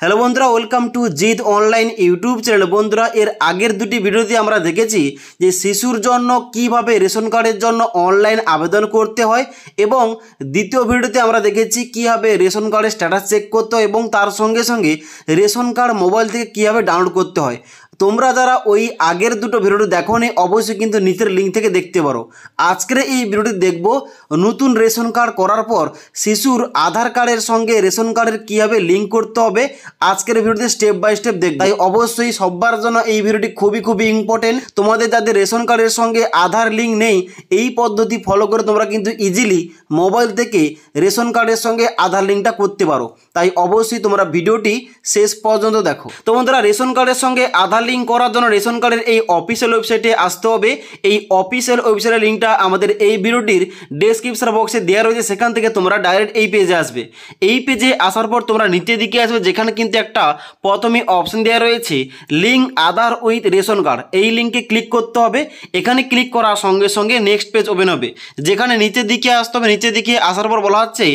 Hello বন্ধুরা, welcome to Gide online YouTube channel. বন্ধুরা, এর আগের দুটি ভিডিওতে আমরা দেখেছি যে শিশুর জন্য কিভাবে রেশন কার্ডের জন্য অনলাইন আবেদন করতে হয়, এবং দ্বিতীয় ভিডিওতে আমরা দেখেছি কীভাবে রেশন কার্ডের স্ট্যাটাস চেক করতে হয় এবং তার সঙ্গে সঙ্গে রেশন কার্ড মোবাইল থেকে কীভাবে ডাউনলোড করতে হয়। তোমরা যারা ওই আগের দুটো ভিডিওটি দেখোনি অবশ্যই কিন্তু নিচের লিঙ্ক থেকে দেখতে পারো। আজকের এই ভিডিওটি দেখব নতুন রেশন কার্ড করার পর শিশুর আধার কার্ডের সঙ্গে রেশন কার্ডের কীভাবে লিঙ্ক করতে হবে। আজকের ভিডিওতে স্টেপ বাই স্টেপ দেখব, তাই অবশ্যই সবার জন্য এই ভিডিওটি খুবই ইম্পর্টেন্ট। তোমাদের যাদের রেশন কার্ডের সঙ্গে আধার লিঙ্ক নেই, এই পদ্ধতি ফলো করে তোমরা কিন্তু ইজিলি মোবাইল থেকে রেশন কার্ডের সঙ্গে আধার লিঙ্কটা করতে পারো। তাই অবশ্যই তোমরা ভিডিওটি শেষ পর্যন্ত দেখো। তো বন্ধুরা, রেশন কার্ডের সঙ্গে আধার লিঙ্ক করার জন্য রেশন কার্ডের এই অফিসিয়াল ওয়েবসাইটে আসতে হবে। এই অফিসিয়াল ওয়েবসাইটের লিঙ্কটা আমাদের এই ভিডিওটির ডেসক্রিপশন বক্সে দেওয়া রয়েছে, সেখান থেকে তোমরা ডাইরেক্ট এই পেজে আসবে। এই পেজে আসার পর তোমরা নিচের দিকে আসবে, যেখানে কিন্তু একটা প্রথমে অপশন দেওয়া রয়েছে link Aadhaar with ration card. এই লিঙ্কে ক্লিক করতে হবে। এখানে ক্লিক করার সঙ্গে সঙ্গে নেক্সট পেজ ওপেন হবে, যেখানে নিচের দিকে আসতে হবে। নিচের দিকে আসার পর বলা হচ্ছে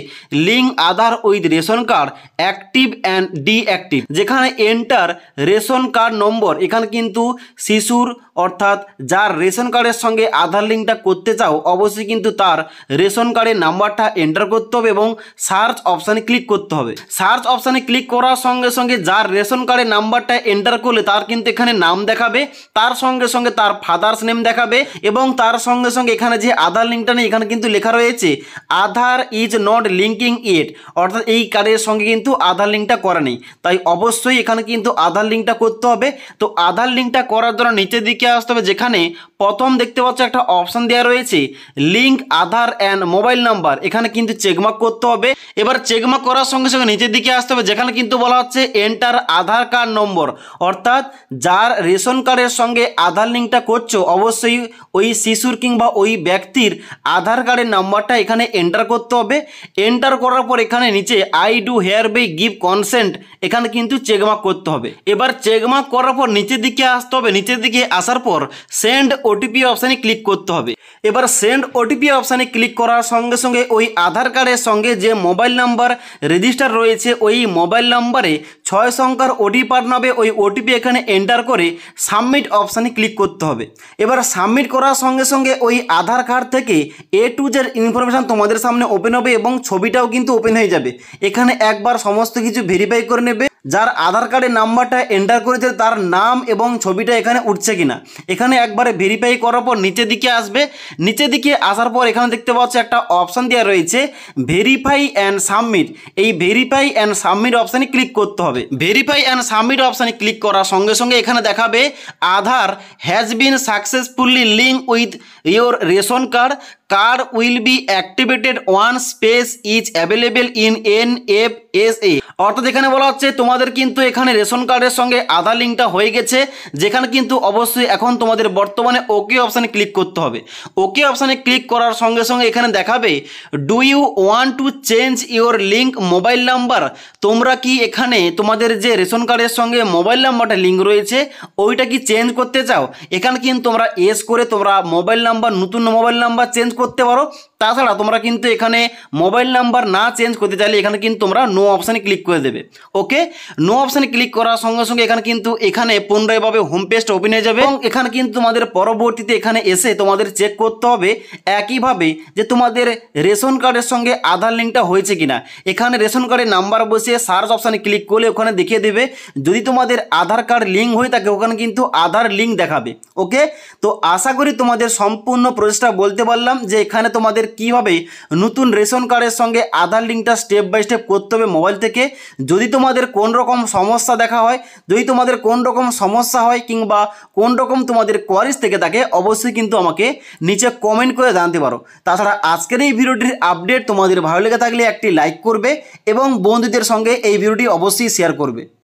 link Aadhaar with ration card active and deactive, যেখানে এন্টার রেশন কার্ড নম্বর। এখানে কিন্তু শিশুর অর্থাৎ যার রেশন কার্ডের সঙ্গে আধার লিঙ্কটা করতে চাও, অবশ্যই কিন্তু তার রেশন কার্ডের নাম্বারটা এন্টার করতে হবে এবং সার্চ অপশানে ক্লিক করতে হবে। সার্চ অপশানে ক্লিক করার সঙ্গে সঙ্গে যার রেশন কার্ডের নাম্বারটা এন্টার করলে তার কিন্তু এখানে নাম দেখাবে, তার সঙ্গে সঙ্গে তার ফাদার্স নেম দেখাবে, এবং তার সঙ্গে সঙ্গে এখানে যে আধার লিঙ্কটা নেই এখানে কিন্তু লেখা রয়েছে আধার ইজ নট লিঙ্কিং ইট, অর্থাৎ এই কার্ডের সঙ্গে কিন্তু আধার লিঙ্কটা করা নেই। তাই অবশ্যই এখানে কিন্তু আধার লিঙ্কটা করতে হবে। তো আধার লিঙ্কটা করার জন্য নিচের দিকে আসতে হবে, যেখানে প্রথম দেখতে পাচ্ছ একটা অপশন দেওয়া রয়েছে link Aadhaar and mobile number. এখানে কিন্তু চেকমার্ক করতে হবে। এবার চেকমার্ক করার সঙ্গে সঙ্গে নিচের দিকে আসতে হবে, যেখানে কিন্তু বলা হচ্ছে এন্টার আধার কার্ড নম্বর, অর্থাৎ যার রেশন কার্ডের সঙ্গে আধার লিঙ্কটা করছো অবশ্যই ওই শিশুর কিংবা ওই ব্যক্তির আধার কার্ডের নাম্বারটা এখানে এন্টার করতে হবে। এন্টার করার পর এখানে নিচে আই ডু হেয়ার বাই গিভ কনসেন্ট, এখানে কিন্তু চেকমার্ক করতে হবে। এবার চেকমার্ক করার পর নিচের দিকে আসতে হবে। নিচের দিকে আসার পর সেন্ড ওটিপি অপশানে ক্লিক করতে হবে। এবার সেন্ড ওটিপি অপশানে ক্লিক করার সঙ্গে সঙ্গে ওই আধার কার্ডের সঙ্গে যে মোবাইল নাম্বার রেজিস্টার রয়েছে ওই মোবাইল নাম্বারে 6 সংখ্যার ওটিপি পাঠাবে। ওই ওটিপি এখানে এন্টার করে সাবমিট অপশানে ক্লিক করতে হবে। এবার সাবমিট করার সঙ্গে সঙ্গে ওই আধার কার্ড থেকে এ টু জেড ইনফরমেশান তোমাদের সামনে ওপেন হবে এবং ছবিটাও কিন্তু ওপেন হয়ে যাবে। এখানে একবার সমস্ত কিছু ভেরিফাই করে নেবে যার আধার কার্ডের নাম্বারটা এন্টার করেছে তার নাম এবং ছবিটা এখানে উঠছে কিনা। এখানে একবারে ভেরিফাই করার পর নিচের দিকে আসবে। নিচের দিকে আসার পর এখানে দেখতে পাচ্ছ একটা অপশান দেওয়া রয়েছে ভেরিফাই অ্যান্ড সাবমিট। এই ভেরিফাই অ্যান্ড সাবমিট অপশানে ক্লিক করতে হবে। ভেরিফাই অ্যান্ড সাবমিট অপশানে ক্লিক করার সঙ্গে সঙ্গে এখানে দেখাবে Aadhaar has been successfully link with your ration card, card will be activated one space is available in NFSA। অর্থাৎ এখানে বলা হচ্ছে তোমাদের কিন্তু এখানে রেশন কার্ডের সঙ্গে আধার লিঙ্কটা হয়ে গেছে, যেখানে কিন্তু অবশ্যই এখন তোমাদের বর্তমানে ওকে অপশানে ক্লিক করতে হবে। ওকে অপশানে ক্লিক করার সঙ্গে সঙ্গে এখানে দেখাবে do you want to change your link mobile number. তোমরা কি এখানে তোমাদের যে রেশন কার্ডের সঙ্গে মোবাইল নাম্বারটা লিঙ্ক রয়েছে ওইটা কি চেঞ্জ করতে চাও? এখানে কিন্তু তোমরা এস করে তোমরা মোবাইল নাম্বার, নতুন মোবাইল নাম্বার চেঞ্জ করতে পারো। তাছাড়া তোমরা কিন্তু এখানে মোবাইল নাম্বার না চেঞ্জ করতে চাইলে এখানে কিন্তু তোমরা নো অপশানে ক্লিক করে দেবে। ওকে, নো অপশানে ক্লিক করার সঙ্গে সঙ্গে এখানে পুনরায়ভাবে হোম পেজটা ওপেন হয়ে যাবে এবং এখানে কিন্তু তোমাদের পরবর্তীতে এখানে এসে তোমাদের চেক করতে হবে একইভাবে যে তোমাদের রেশন কার্ডের সঙ্গে আধার লিঙ্কটা হয়েছে কিনা। এখানে রেশন কার্ডের নাম্বার বসিয়ে সার্চ অপশানে ক্লিক করলে ওখানে দেখিয়ে দেবে। যদি তোমাদের আধার কার্ড লিঙ্ক হয়ে থাকে ওখানে কিন্তু আধার লিঙ্ক দেখাবে। ওকে, তো আশা করি তোমাদের সম্পূর্ণ প্রসেসটা বলতে পারলাম যে এখানে তোমাদের কিভাবে নতুন রেশন কার্ডের সঙ্গে আধার লিঙ্কটা স্টেপ বাই স্টেপ করতে হবে মোবাইল থেকে। যদি তোমাদের কোন রকম সমস্যা দেখা হয়, যদি তোমাদের কোন রকম সমস্যা হয় কিংবা কোন রকম তোমাদের কোয়ারিজ থেকে থাকে অবশ্যই কিন্তু আমাকে নিচে কমেন্ট করে জানাতে পারো। তাছাড়া আজকের এই ভিডিওটির আপডেট তোমাদের ভালো লেগে থাকলে একটি লাইক করবে এবং বন্ধুদের সঙ্গে এই ভিডিওটি অবশ্যই শেয়ার করবে।